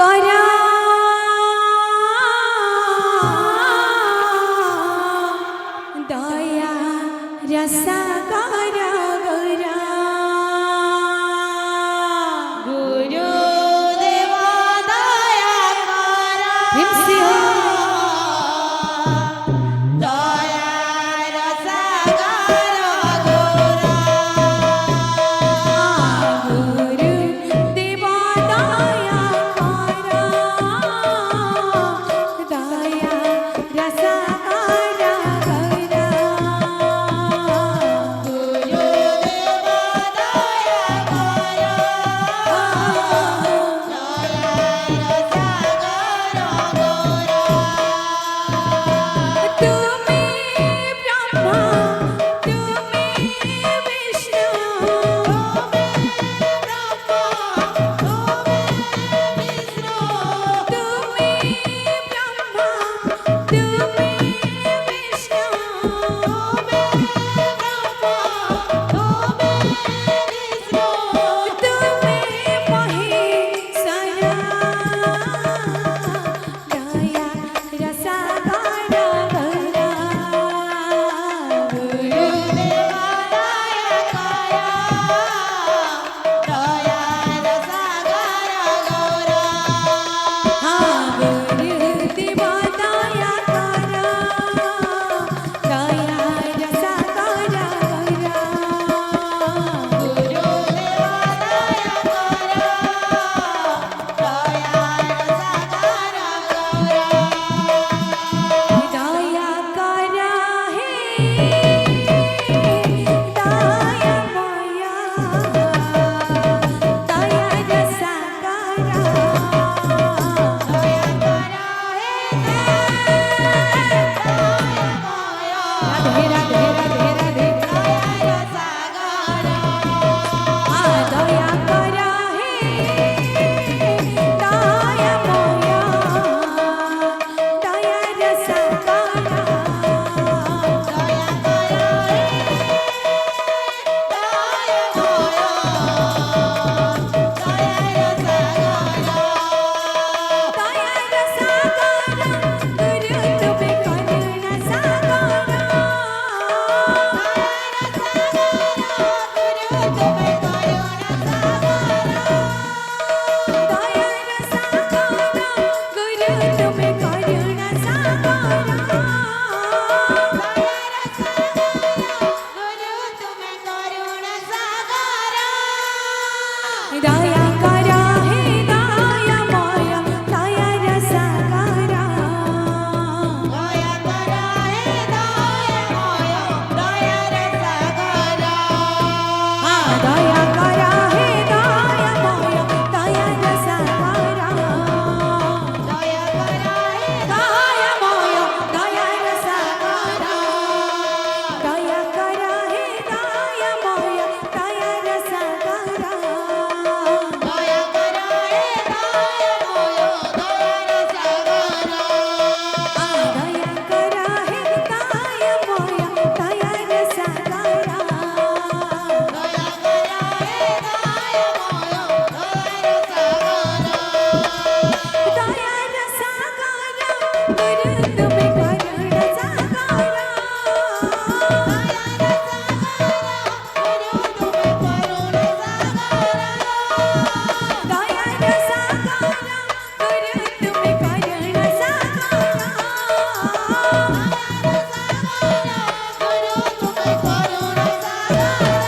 करा दया रसा करा गौरा गुरु देवा दया करा दया रसा करा गौरा गुरु देवा दया करा दया रसा करा गौरा गुरु देवा दया करा दया रसा करा गौरा तुम्हें ब्रह्मा तुम्हें विष्णु तुम्हें ब्रह्मा तुम्हें विष्णु तुम्हें ब्रह्मा तुम्हें विष्णु तुम्हें ब्रह्मा तुम्हें विष्णु तुम्हें महेश्वरा दया रसा करा गौरा गुरु देवा दया करा दया रसा करा गौरा गुरु देवा दया करा दया रसा करा गौरा गुरु देवा दया करा दया रसा करा गौरा दया करा हे दया माया दया रसा करा दया करा हे दया माया राधे राधे राधे राधे दया रसा करा दया करा हे दया माया दया रसा करा दया करा हे दया करा हे दया माया दया रसा करा दया करा हे दया माया दया रसा करा दया करा हे दया माया दया रसा करा दया करा हे दया माया दया रसा करा दया करा हे दया माया दया रसा करा दया करा हे दया माया दया रसा करा दया करा हे दया माया दया रसा करा दया करा हे दया माया दया रसा करा दया रसा करा गुरु तुम्हें करुणा सागरा दया रसा करा गुरु तुम्हें करुणा सागरा दया रसा करा गुरु तुम्हें करुणा सागरा दया रसा करा गुरु तुम्हें करुणा सागरा